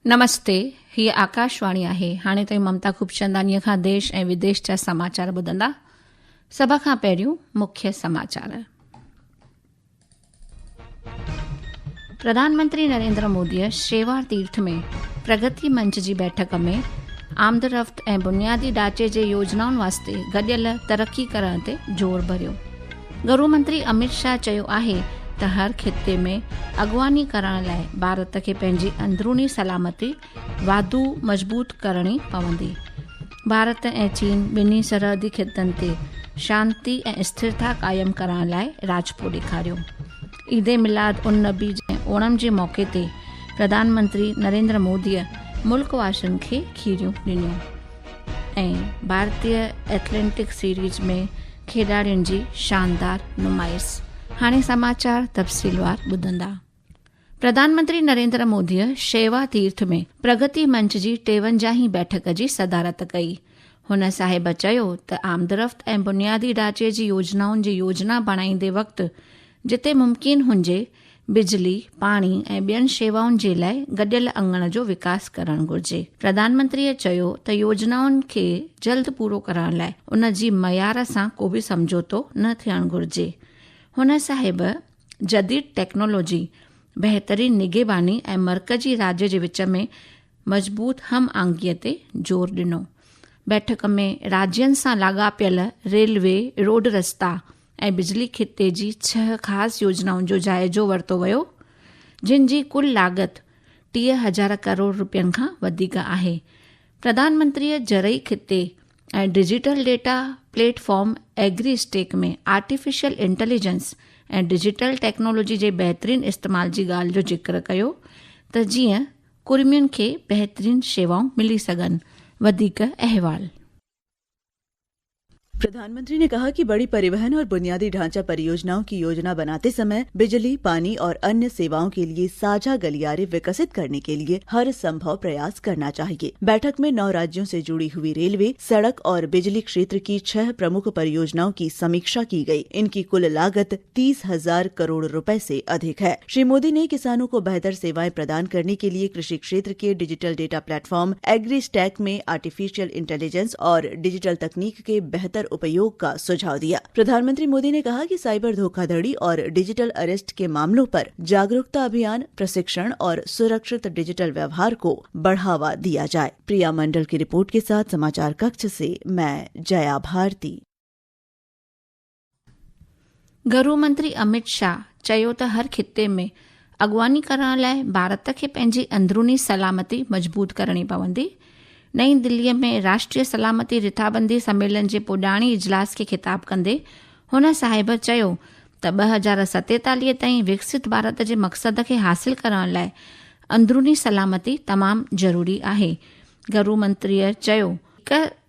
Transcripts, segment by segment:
नमस्ते, हीअ आकाशवाणी आहे। हाणे ताईं ममता खूबचंदानीअ खां देश ऐं विदेश जा समाचार ॿुधंदा। सभ खां पहिरियों मुख्य समाचार। प्रधानमंत्री नरेंद्र मोदीअ शेवा तीर्थ में प्रगति मंच जी बैठक में आमदरफ़्त ऐं बुनियादी ढांचे जे योजनाउनि वास्ते गॾियल तरक़ी करण ते ज़ोर भरियो। गृह मंत्री अमित शाह चयो आहे त हर खिते में अॻवानी करण लाइ भारत खे पंहिंजी अंदरूनी सलामती वाधू मज़बूत करणी पवंदी। भारत ऐं चीन ॿिन्ही सरहदी खितनि ते शांती ऐं स्थिरता क़ाइमु करण लाइ राजपो ॾेखारियो। ईद ए मिलाद उन नबी ऐं ओणम जे मौक़े ते प्रधानमंत्री नरेंद्र मोदीअ मुल्कवासियुनि खे खीरियूं ॾिनियूं। ऐं भारतीय एथलेटिक्स सीरीज में खेॾारियुनि जी शानदार नुमाइश। हाणे समाचार तफ़सीलवार ॿुधंदा। प्रधानमंत्री नरेंद्र मोदीअ शेवा तीर्थ में प्रगति मंच जी 53 बैठक जी सदारत कई। हुन साहिब चयो त आमदरफ़्त ऐं बुनियादी ढांचे जी योजनाउनि जी योजना बणाईंदे वक़्तु जिते मुमकिन हुजे बिजली, पाणी ऐं ॿियनि शेवाउनि जे लाइ गॾियल अङण जो विकास करणु घुर्जे। प्रधानमंत्रीअ चयो त योजनाउनि खे जल्द पूरो करण लाइ उन जी मयार सां को बि समझोतो न थियणु घुर्जे। हुन साहिब जदीद टेक्नोलॉजी, बहितरीन निगेबानी ऐं मरकज़ी राज्य जे विच में मज़बूत हम आंगीअ ते ज़ोर ॾिनो। बैठक में राज्यनि सां लाॻापियल रेलवे, रोड रस्ता ऐं बिजली खिते जी 6 ख़ासि योजनाउनि जो जाइज़ो वरितो वियो, जिन जी कुल लागत 30,000 करोड़ रुपयनि खां वधीक आहे। प्रधानमंत्रीअ जरई खिते ऐं डिजिटल डेटा प्लेटफॉर्म एग्रीस्टेक में आर्टिफिशियल इंटेलिजेंस ऐं डिजिटल टेक्नोलॉजी जे बहितरीन इस्तेमाल जी ॻाल्हि जो जिक्र कयो त जीअं कुर्मियुनि खे बहितरीन शेवाऊं मिली सघनि। वधीक अहवाल। प्रधानमंत्री ने कहा कि बड़ी परिवहन और बुनियादी ढांचा परियोजनाओं की योजना बनाते समय बिजली, पानी और अन्य सेवाओं के लिए साझा गलियारे विकसित करने के लिए हर संभव प्रयास करना चाहिए। बैठक में 9 राज्यों से जुड़ी हुई रेलवे, सड़क और बिजली क्षेत्र की 6 प्रमुख परियोजनाओं की समीक्षा की गई। इनकी कुल लागत 30,000 करोड़ रुपए से अधिक है। श्री मोदी ने किसानों को बेहतर सेवाएं प्रदान करने के लिए कृषि क्षेत्र के डिजिटल डेटा प्लेटफॉर्म एग्रीस्टैक में आर्टिफिशियल इंटेलिजेंस और डिजिटल तकनीक के बेहतर उपयोग का सुझाव दिया। प्रधानमंत्री मोदी ने कहा कि साइबर धोखाधड़ी और डिजिटल अरेस्ट के मामलों पर जागरूकता अभियान, प्रशिक्षण और सुरक्षित डिजिटल व्यवहार को बढ़ावा दिया जाए। प्रिया मंडल की रिपोर्ट के साथ समाचार कक्ष से मैं जया भारती। गृह मंत्री अमित शाह चयो त हर खिते में अॻवानी करण लाइ भारत खे पंहिंजी अंदरूनी सलामती मज़बूत करणी पवंदी। नई दिल्लीअ में राष्ट्रीय सलामती रिथाबंदी सम्मेलन जे पुॼाणी इजलास खे ख़िताब कंदे हुन साहिब चयो त 2047 ताईं विकसित भारत जे मक़सद खे हासिल करण लाइ अंदरूनी सलामती तमामु ज़रूरी आहे। गृह मंत्रीअ चयो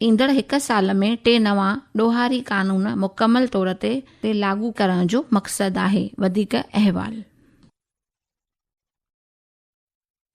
ईंदड़ 1 साल में 3 नवां ॾोहारी कानून मुकमल तौर ते लागू करण जो मक़सदु आहे। वधीक अहवाल।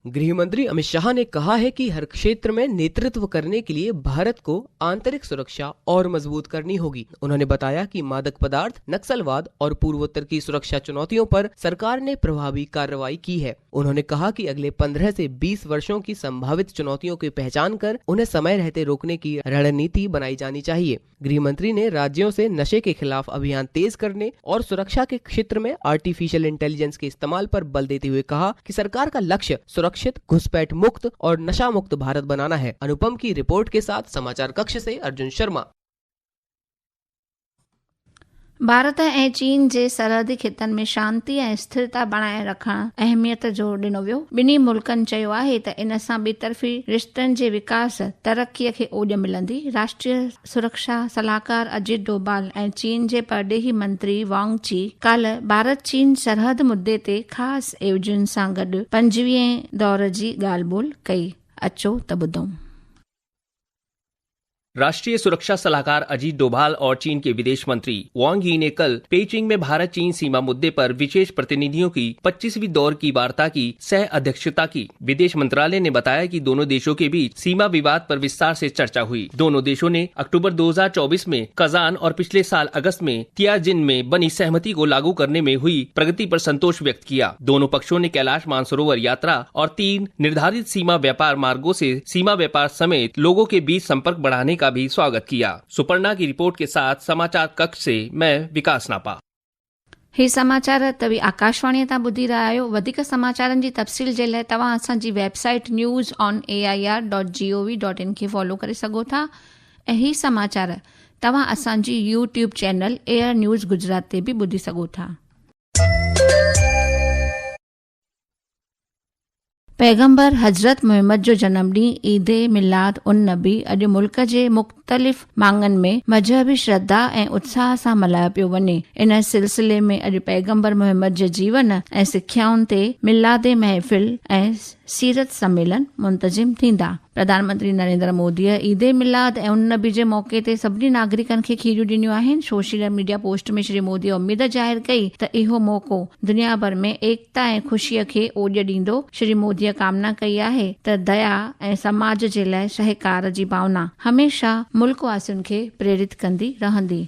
गृह मंत्री अमित शाह ने कहा है कि हर क्षेत्र में नेतृत्व करने के लिए भारत को आंतरिक सुरक्षा और मजबूत करनी होगी। उन्होंने बताया कि मादक पदार्थ, नक्सलवाद और पूर्वोत्तर की सुरक्षा चुनौतियों पर सरकार ने प्रभावी कार्रवाई की है। उन्होंने कहा कि अगले 15 से 20 वर्षों की संभावित चुनौतियों की पहचान कर उन्हें समय रहते रोकने की रणनीति बनाई जानी चाहिए। गृह मंत्री ने राज्यों से नशे के खिलाफ अभियान तेज करने और सुरक्षा के क्षेत्र में आर्टिफिशियल इंटेलिजेंस के इस्तेमाल पर बल देते हुए कहा कि सरकार का लक्ष्य सुरक्षित, घुसपैठ मुक्त और नशा मुक्त भारत बनाना है। अनुपम की रिपोर्ट के साथ समाचार कक्ष से अर्जुन शर्मा। भारत ऐं चीन जे सरहदी खितनि में शांती ऐं स्थिरता बणाए रखण अहमियत ज़ोर ॾिनो वियो। ॿिन्ही मुल्कनि चयो आहे त इन सां ॿितरफ़ी रिश्तनि जे विकास, तरक़ीअ खे ओॼ मिलंदी। राष्ट्रीय सुरक्षा सलाहकार अजित डोभाल ऐं चीन जे परॾेही मंत्री वांग ची काल्ह भारत चीन सरहद मुद्दे ते ख़ासि एवजियुनि सां गॾु 25 दौर जी ॻाल्हि ॿोल्हि कई। अचो त ॿुधूं। राष्ट्रीय सुरक्षा सलाहकार अजीत डोभाल और चीन के विदेश मंत्री वांग यी ने कल पेइचिंग में भारत चीन सीमा मुद्दे पर विशेष प्रतिनिधियों की 25वीं दौर की वार्ता की सह अध्यक्षता की। विदेश मंत्रालय ने बताया कि दोनों देशों के बीच सीमा विवाद पर विस्तार से चर्चा हुई। दोनों देशों ने अक्टूबर 2024 में कजान और पिछले साल अगस्त में तियाजिन में बनी सहमति को लागू करने में हुई प्रगति पर संतोष व्यक्त किया। दोनों पक्षों ने कैलाश मानसरोवर यात्रा और 3 निर्धारित सीमा व्यापार मार्गों से सीमा व्यापार समेत लोगों के बीच संपर्क बढ़ाने का भी स्वागत किया। सुपर्णा की रिपोर्ट के साथ समाचार कक्ष से मैं विकास नापा। हे समाचार तव्हां आकाशवाणी तां ॿुधी रहिया आहियो। वधीक समाचारनि जी तफ़सील जे लाइ तव्हां असांजी वेबसाइट news.on.air.gov.in खे फॉलो करे सघो था ऐं ही समाचार तव्हां असांजी YouTube channel air news Gujarat ते बि ॿुधी सघो था। पैगंबर हज़रत मुहम्मद जो जनमॾींहुं ईद मिलाद उन नबी अॼु मुल्क जे मुख़्तलिफ़ मांगनि में मज़हबी श्रद्धा ऐं उत्साह सां मल्हायो पियो वञे। इन सिलसिले में अॼु पैगंबर मुहम्मद जे जीवन ऐं सिख्याउनि ते मिलाद महफ़िल ऐं सीरत सम्मेलन मुंतज़िम थींदा। प्रधानमंत्री नरेंद्र मोदीअ ईद मिलाद ऐं उन नबी जे मौके ते सभिनी नागरिकनि खे खीरियूं ॾिनियूं आहिनि। सोशल मीडिया पोस्ट में श्री मोदीअ उमेद ज़ाहिर कई त इहो मौक़ो दुनिया भर में एकता ऐं ख़ुशीअ खे ओॼ ॾींदो। श्री मोदीअ कामना कई आहे त दया ऐं समाज जे लाइ सहकार जी भावना हमेशा मुल्क वासियुनि खे प्रेरित कंदी रहंदी।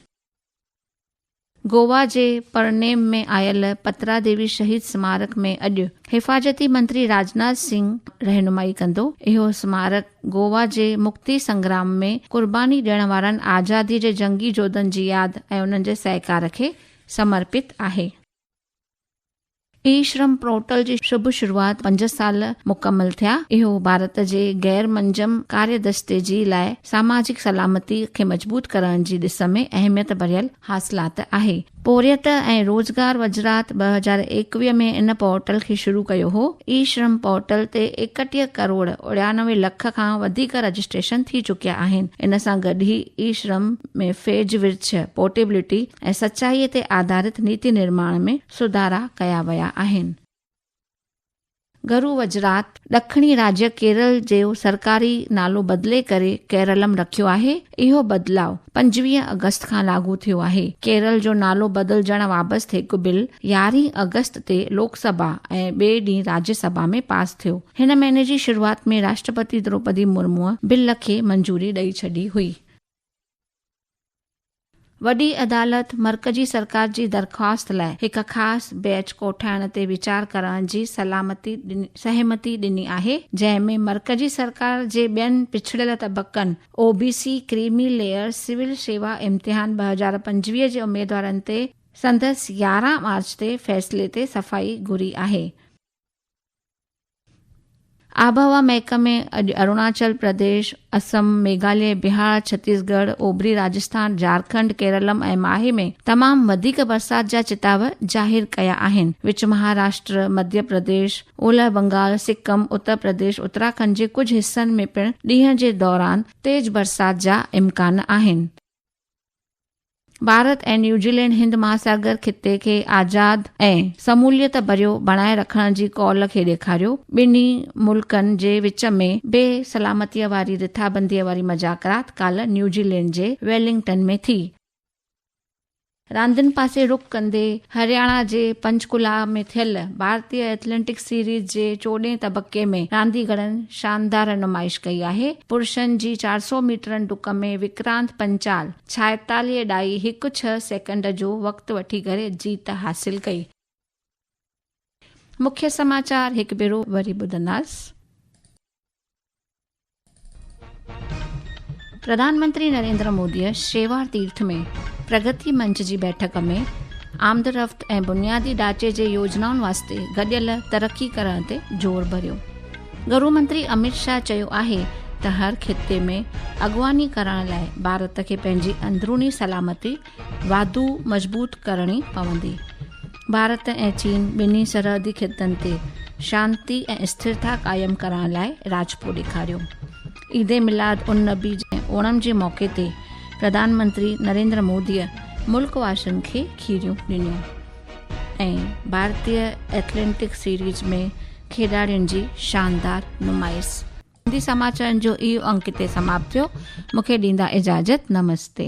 गोवा जे परनेम में आयल पत्रा देवी शहीद स्मारक में अॼु हिफ़ाज़ती मंत्री राजनाथ सिंह रहनुमाई कंदो। इहो स्मारक गोवा जे मुक्ति संग्राम में कुर्बानी ॾियण वारनि आज़ादी जे जंगी जोधनि जी यादि ऐं उन्हनि जे सहकार खे समर्पित आहे। ई श्रम पोर्टल जी शुभ शुरूआत 5 साल मुकमल थिया। इहो भारत जे गैर मंजम कार्य दस्ते जी लाइ सामाजिक सलामती खे मजबूत करण जी दिस में अहमियत भरियल हासिलात आहे। पोरियत ऐं रोज़गार वज़रात 2021 में इन पोर्टल खे शुरू कयो हो। ई श्रम पोर्टल ते 31 करोड़ 99 लख खां वधीक रजिस्ट्रेशन थी चुकिया आहिनि। इन सां गॾु ई ई श्रम में फेज विर्छ पोर्टेबिलिटी ऐं सचाईअ ते आधारित नीति निर्माण में सुधारा कया विया आहिनि। गरु वज़रात ॾखणी राज्य केरल जो सरकारी नालो बदिले करे केरलम रखियो आहे। इहो बदिलाव 25 अगस्त खां लागू थियो आहे। केरल जो नालो बदिलजण वाबति हिकु बिल 11 अगस्त ते लोकसभा ऐं ॿिए ॾींहुं राज्यसभा में पास थियो। हिन महीने जी शुरूआत में राष्ट्रपति द्रौपदी मुर्मूअ बिल खे मंजूरी ॾेई छॾी हुई। वॾी अदालत मर्कज़ी सरकार जी दरख़्वास्त लाइ हिकु ख़ासि बैच कोठाइण ते वीचार करण जी सहमति ॾिनी आहे, जंहिंमें मर्कज़ी सरकार जे ॿियनि पिछड़ियल तबक़नि OBC क्रीमी लेयर सिविल शेवा इम्तिहान 2025 जे उमेदवारनि ते संदसि 11 मार्च ते फ़ैसिले ते सफ़ाई घुरी आहे। आबहवा महकमे अॼु अरुणाचल प्रदेश, असम, मेघालय, बिहार, छत्तीसगढ़, ओभरी राजस्थान, झारखंड, केरलम ऐं माहे में तमामु वधीक बरसात जा चिताव ज़ाहिर कया आहिनि। विच महाराष्ट्र, मध्य प्रदेश, ओलह बंगाल, सिक्किम, उत्तर प्रदेश, उत्तराखंड जे कुझु हिस्सनि में पिणु ॾींहं जे दौरान तेज बरसात जा इम्कान आहिनि। भारत ऐं न्यूजीलैंड हिंद महासागर खिते खे आज़ाद ऐं समूलियत भरियो बणाए रखण जी कौल खे ॾेखारियो। ॿिन्ही मुल्कनि जे विच में बेसलामतीअ वारी रिथाबंदीअ वारी मज़ाकरात काल्ह न्यूजीलैंड जे वेलिंगटन में थी। रांदियुनि पासे रुख कंदे हरियाणा जे पंचकुला में थियल भारतीय एथलेटिक सीरीज़ जे 14 तबक़े में रांदीगरनि शानदार नुमाइश कई आहे। पुरुषनि जी 400 मीटरनि डुक में विक्रांत पंचाल 46.16 सेकंड जो वक़्तु वठी करे जीत हासिल कई। मुख्य समाचार हिकु भेरो वरी ॿुधंदासीं। प्रधानमंत्री नरेंद्र मोदीअ शेवा तीर्थ में प्रगति मंच जी बैठक में आमदरफ़्त ऐं बुनियादी ढांचे जे योजनाउनि वास्ते गॾियल तरक़ी करण ते ज़ोर भरियो। गृह मंत्री अमित शाह चयो आहे त हर खिते में अॻुवानी करण लाइ भारत खे पंहिंजी अंदरूनी सलामती वाधू मज़बूत करणी पवंदी। भारत ऐं चीन ॿिन्ही सरहदी खितनि ते शांती ऐं स्थिरता क़ाइमु करण लाइ राजपो ॾेखारियो। ईद मिलाद उन नबी ऐं ओणम जे मौक़े ते प्रधानमंत्री नरेंद्र मोदीअ मुल्क वासियुनि खे खीरियूं ॾिनियूं ऐं भारतीय एथलेटिक सीरीज़ में खिलाड़ियुनि जी शानदार नुमाइश। सिंधी समाचारनि जो इहो अंक ते समाप्त थियो। मूंखे ॾींदा इजाज़त। नमस्ते।